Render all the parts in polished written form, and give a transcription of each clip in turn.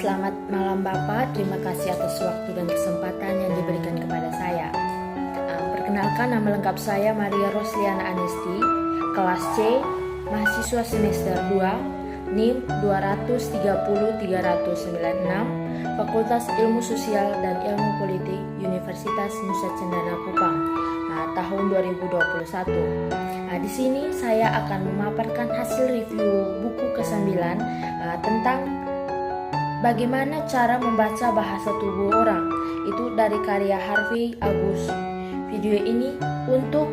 Selamat malam Bapak, terima kasih atas waktu dan kesempatan yang diberikan kepada saya. Perkenalkan, nama lengkap saya Maria Rosliana Anesti, kelas C, mahasiswa semester 2, NIM 230-396, Fakultas Ilmu Sosial dan Ilmu Politik, Universitas Nusa Cendana Kupang, tahun 2021. Di sini saya akan memaparkan hasil review buku ke-9 tentang bagaimana cara membaca bahasa tubuh orang. Itu dari karya Harvey Agus. Video ini untuk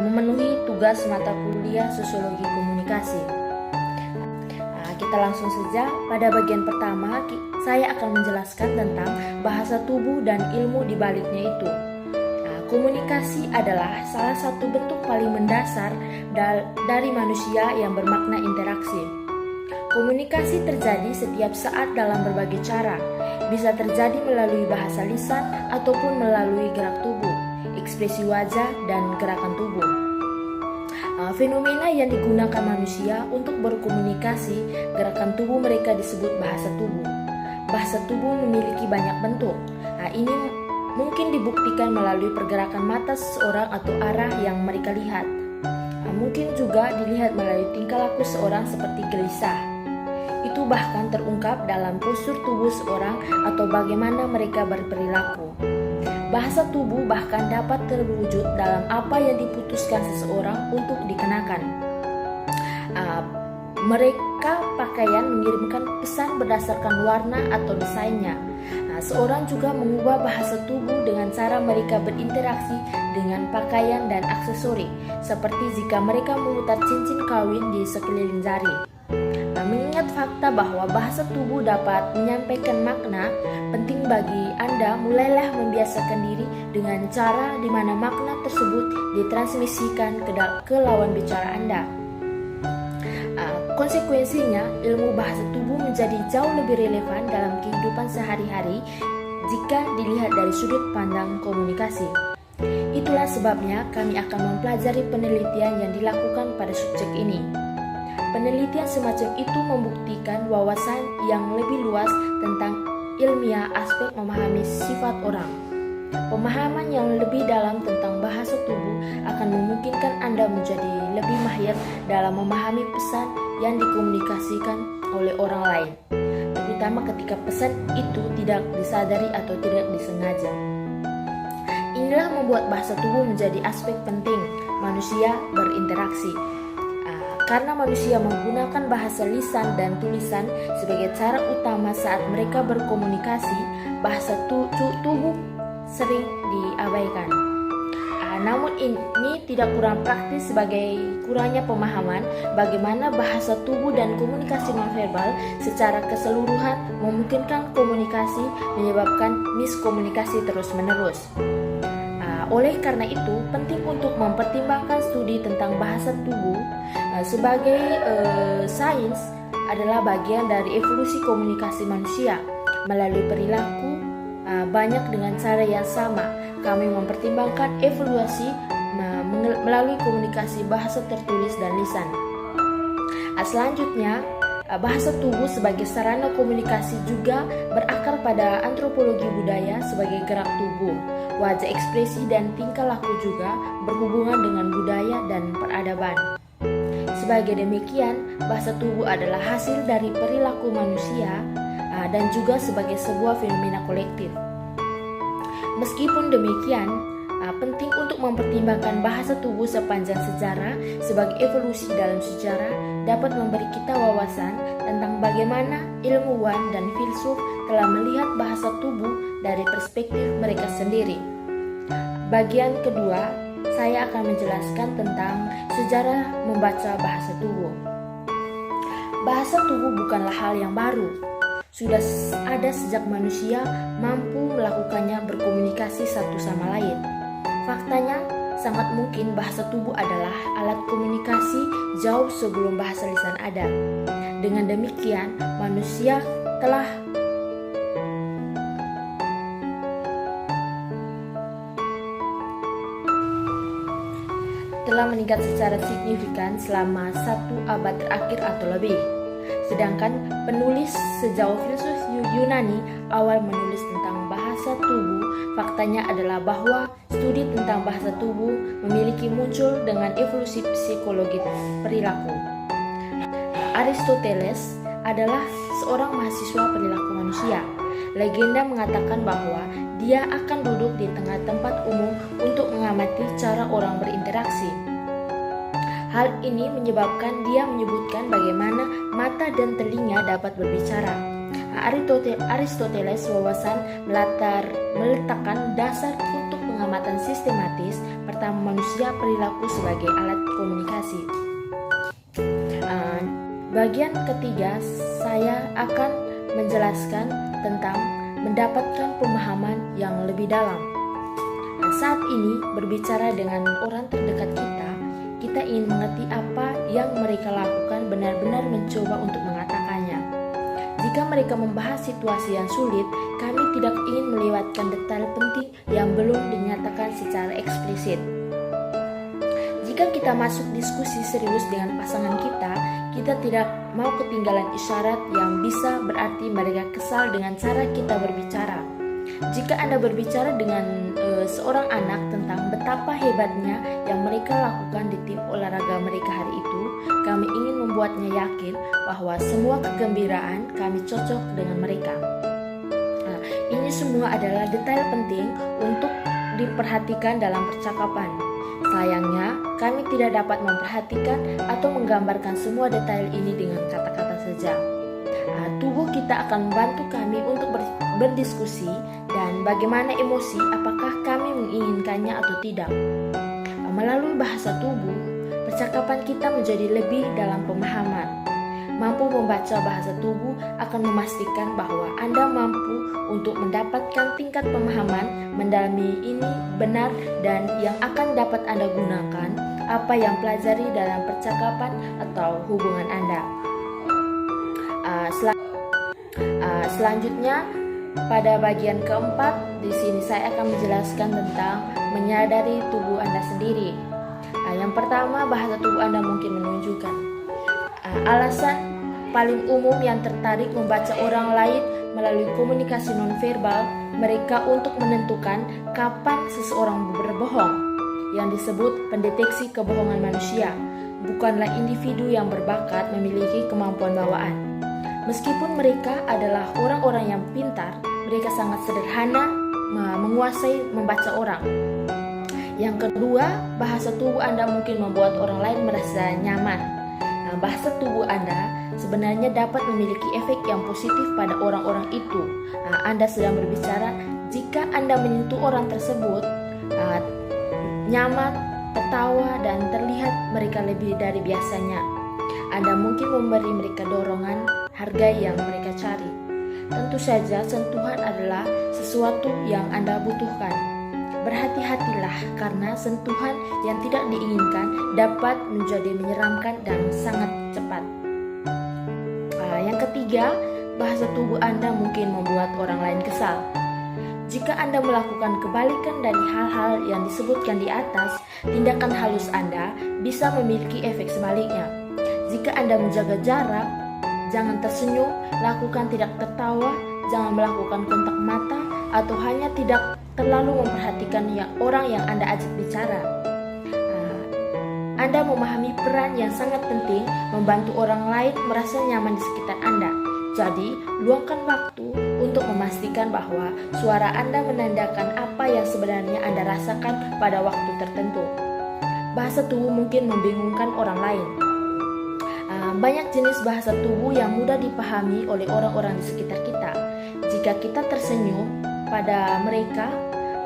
memenuhi tugas mata kuliah Sosiologi Komunikasi. Kita langsung saja. Pada bagian pertama, saya akan menjelaskan tentang bahasa tubuh dan ilmu di baliknya itu. Komunikasi adalah salah satu bentuk paling mendasar dari manusia yang bermakna interaksi. Komunikasi terjadi setiap saat dalam berbagai cara, bisa terjadi melalui bahasa lisan ataupun melalui gerak tubuh, ekspresi wajah, dan gerakan tubuh. Fenomena yang digunakan manusia untuk berkomunikasi, gerakan tubuh mereka disebut bahasa tubuh. Bahasa tubuh memiliki banyak bentuk. Ini mungkin dibuktikan melalui pergerakan mata seseorang atau arah yang mereka lihat. Mungkin juga dilihat melalui tingkah laku seorang seperti gelisah. Itu bahkan terungkap dalam postur tubuh seorang atau bagaimana mereka berperilaku. Bahasa tubuh bahkan dapat terwujud dalam apa yang diputuskan seseorang untuk dikenakan. Mereka pakaian mengirimkan pesan berdasarkan warna atau desainnya. Seorang juga mengubah bahasa tubuh dengan cara mereka berinteraksi dengan pakaian dan aksesori, seperti jika mereka memutar cincin kawin di sekeliling jari. Mengingat fakta bahwa bahasa tubuh dapat menyampaikan makna, penting bagi Anda mulailah membiasakan diri dengan cara di mana makna tersebut ditransmisikan ke lawan bicara Anda. Konsekuensinya, ilmu bahasa tubuh menjadi jauh lebih relevan dalam kehidupan sehari-hari jika dilihat dari sudut pandang komunikasi. Itulah sebabnya kami akan mempelajari penelitian yang dilakukan pada subjek ini. Penelitian semacam itu membuktikan wawasan yang lebih luas tentang ilmiah aspek memahami sifat orang. Pemahaman yang lebih dalam tentang bahasa tubuh akan memungkinkan Anda menjadi lebih mahir dalam memahami pesan yang dikomunikasikan oleh orang lain, terutama ketika pesan itu tidak disadari atau tidak disengaja. Inilah membuat bahasa tubuh menjadi aspek penting manusia berinteraksi. Karena manusia menggunakan bahasa lisan dan tulisan sebagai cara utama saat mereka berkomunikasi, bahasa tubuh sering diabaikan. Namun ini tidak kurang praktis sebagai kurangnya pemahaman bagaimana bahasa tubuh dan komunikasi nonverbal secara keseluruhan memungkinkan komunikasi menyebabkan miskomunikasi terus-menerus. Oleh karena itu, penting untuk mempertimbangkan studi tentang bahasa tubuh sebagai sains adalah bagian dari evolusi komunikasi manusia. Melalui perilaku banyak dengan cara yang sama, kami mempertimbangkan evaluasi melalui komunikasi bahasa tertulis dan lisan. Selanjutnya, bahasa tubuh sebagai sarana komunikasi juga berakar pada antropologi budaya sebagai gerak tubuh, wajah, ekspresi, dan tingkah laku juga berhubungan dengan budaya dan peradaban. Sebagai demikian, bahasa tubuh adalah hasil dari perilaku manusia dan juga sebagai sebuah fenomena kolektif. Meskipun demikian, penting untuk mempertimbangkan bahasa tubuh sepanjang sejarah sebagai evolusi dalam sejarah dapat memberi kita wawasan tentang bagaimana ilmuwan dan filsuf telah melihat bahasa tubuh dari perspektif mereka sendiri. Bagian kedua, saya akan menjelaskan tentang sejarah membaca bahasa tubuh. Bahasa tubuh bukanlah hal yang baru. Sudah ada sejak manusia mampu melakukannya berkomunikasi satu sama lain. Faktanya, sangat mungkin bahasa tubuh adalah alat komunikasi jauh sebelum bahasa lisan ada. Dengan demikian, manusia telah meningkat secara signifikan selama 1 abad terakhir atau lebih. Sedangkan penulis sejauh filsuf Yunani awal menulis tentang bahasa tubuh, faktanya adalah bahwa studi tentang bahasa tubuh memiliki muncul dengan evolusi psikologi perilaku. Aristoteles adalah seorang mahasiswa perilaku manusia. Legenda mengatakan bahwa dia akan duduk di tengah tempat umum untuk mengamati cara orang berinteraksi. Hal ini menyebabkan dia menyebutkan bagaimana mata dan telinga dapat berbicara. Aristoteles wawasan meletakkan dasar untuk pengamatan sistematis pertama manusia perilaku sebagai alat komunikasi. Bagian ketiga, saya akan menjelaskan tentang mendapatkan pemahaman yang lebih dalam. Saat ini berbicara dengan orang terdekat kita ingin mengerti apa yang mereka lakukan, benar-benar mencoba untuk mengatakannya. Jika mereka membahas situasi yang sulit, kami tidak ingin melewatkan detail penting yang belum dinyatakan secara eksplisit. Jika kita masuk diskusi serius dengan pasangan kita tidak mau ketinggalan isyarat yang bisa berarti mereka kesal dengan cara kita berbicara. Jika Anda berbicara dengan seorang anak tentang betapa hebatnya yang mereka lakukan di tim olahraga mereka hari itu, kami ingin membuatnya yakin bahwa semua kegembiraan kami cocok dengan mereka. Ini semua adalah detail penting untuk diperhatikan dalam percakapan. Sayangnya, kami tidak dapat memperhatikan atau menggambarkan semua detail ini dengan kata-kata saja. Tubuh kita akan membantu kami untuk berdiskusi dan bagaimana emosi, apakah kami menginginkannya atau tidak. Melalui bahasa tubuh, percakapan kita menjadi lebih dalam pemahaman. Mampu membaca bahasa tubuh akan memastikan bahwa Anda mampu untuk mendapatkan tingkat pemahaman mendalami ini benar dan yang akan dapat Anda gunakan apa yang pelajari dalam percakapan atau hubungan Anda. Selanjutnya, pada bagian keempat, di sini saya akan menjelaskan tentang menyadari tubuh Anda sendiri. Yang pertama, bahasa tubuh Anda mungkin menunjukkan alasan paling umum yang tertarik membaca orang lain melalui komunikasi nonverbal mereka untuk menentukan kapan seseorang berbohong, yang disebut pendeteksi kebohongan manusia, bukanlah individu yang berbakat memiliki kemampuan bawaan. Meskipun mereka adalah orang-orang yang pintar, mereka sangat sederhana menguasai membaca orang. Yang kedua, bahasa tubuh Anda mungkin membuat orang lain merasa nyaman. Bahasa tubuh Anda sebenarnya dapat memiliki efek yang positif pada orang-orang itu. Anda sedang berbicara, jika Anda menyentuh orang tersebut, nyaman, tertawa, dan terlihat mereka lebih dari biasanya. Anda mungkin memberi mereka dorongan, hargai yang mereka cari. Tentu saja sentuhan adalah sesuatu yang Anda butuhkan. Berhati-hatilah karena sentuhan yang tidak diinginkan dapat menjadi menyeramkan dan sangat cepat. Yang ketiga, bahasa tubuh Anda mungkin membuat orang lain kesal. Jika Anda melakukan kebalikan dari hal-hal yang disebutkan di atas, tindakan halus Anda bisa memiliki efek sebaliknya. Jika Anda menjaga jarak, jangan tersenyum, lakukan tidak tertawa, jangan melakukan kontak mata, atau hanya tidak terlalu memperhatikan orang yang Anda ajak bicara. Anda memahami peran yang sangat penting membantu orang lain merasa nyaman di sekitar Anda. Jadi, luangkan waktu untuk memastikan bahwa suara Anda menandakan apa yang sebenarnya Anda rasakan pada waktu tertentu. Bahasa tubuh mungkin membingungkan orang lain. Banyak jenis bahasa tubuh yang mudah dipahami oleh orang-orang di sekitar kita. Jika kita tersenyum pada mereka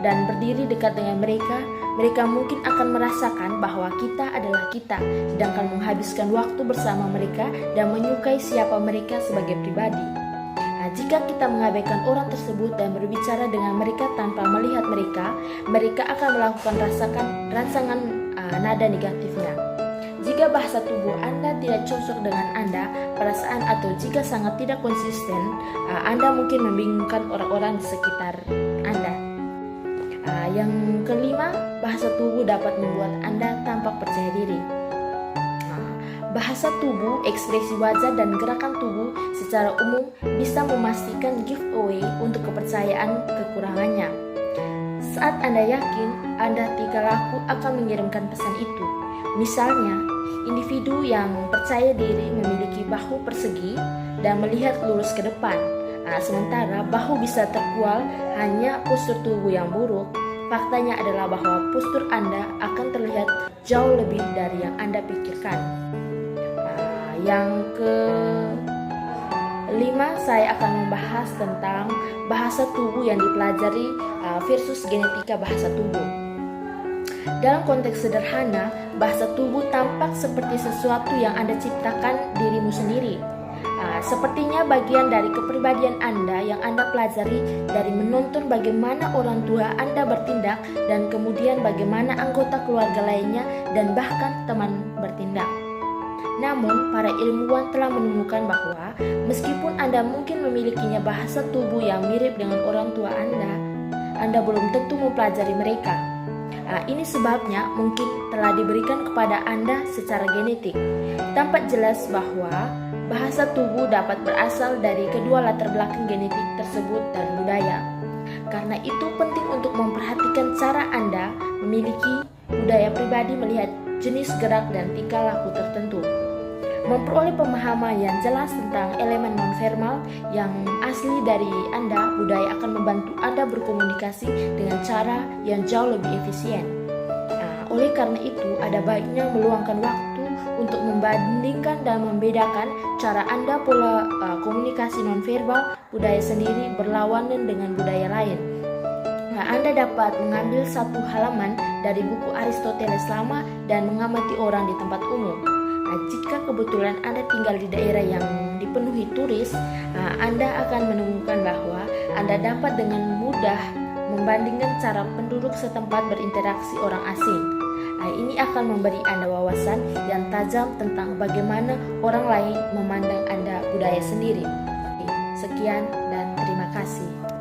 dan berdiri dekat dengan mereka, mereka mungkin akan merasakan bahwa kita adalah kita, sedangkan menghabiskan waktu bersama mereka dan menyukai siapa mereka sebagai pribadi. Jika kita mengabaikan orang tersebut dan berbicara dengan mereka tanpa melihat mereka, mereka akan melakukan rangsangan nada negatifnya. Jika bahasa tubuh Anda tidak cocok dengan Anda, perasaan atau jika sangat tidak konsisten, Anda mungkin membingungkan orang-orang di sekitar Anda. Yang kelima, bahasa tubuh dapat membuat Anda tampak percaya diri. Bahasa tubuh, ekspresi wajah, dan gerakan tubuh secara umum bisa memastikan giveaway untuk kepercayaan kekurangannya. Saat Anda yakin, Anda tingkah laku akan mengirimkan pesan itu. Misalnya, individu yang percaya diri memiliki bahu persegi dan melihat lurus ke depan. Sementara bahu bisa terkual hanya postur tubuh yang buruk. Faktanya adalah bahwa postur Anda akan terlihat jauh lebih dari yang Anda pikirkan. Yang kelima, saya akan membahas tentang bahasa tubuh yang dipelajari versus genetika bahasa tubuh. Dalam konteks sederhana, bahasa tubuh tampak seperti sesuatu yang Anda ciptakan dirimu sendiri. Sepertinya bagian dari kepribadian Anda yang Anda pelajari dari menonton bagaimana orang tua Anda bertindak dan kemudian bagaimana anggota keluarga lainnya dan bahkan teman bertindak. Namun, para ilmuwan telah menemukan bahwa meskipun Anda mungkin memilikinya bahasa tubuh yang mirip dengan orang tua Anda belum tentu mempelajari mereka. Ini sebabnya mungkin telah diberikan kepada Anda secara genetik. Tampak jelas bahwa bahasa tubuh dapat berasal dari kedua latar belakang genetik tersebut dan budaya. Karena itu penting untuk memperhatikan cara Anda memiliki budaya pribadi melihat jenis gerak dan tingkah laku tertentu. Memperoleh pemahaman yang jelas tentang elemen nonverbal yang asli dari Anda, budaya akan membantu Anda berkomunikasi dengan cara yang jauh lebih efisien. Oleh karena itu, ada baiknya meluangkan waktu untuk membandingkan dan membedakan cara Anda pola komunikasi nonverbal budaya sendiri berlawanan dengan budaya lain. Anda dapat mengambil satu halaman dari buku Aristoteles lama dan mengamati orang di tempat umum. Jika kebetulan Anda tinggal di daerah yang dipenuhi turis, Anda akan menemukan bahwa Anda dapat dengan mudah membandingkan cara penduduk setempat berinteraksi orang asing. Ini akan memberi Anda wawasan yang tajam tentang bagaimana orang lain memandang Anda budaya sendiri. Sekian dan terima kasih.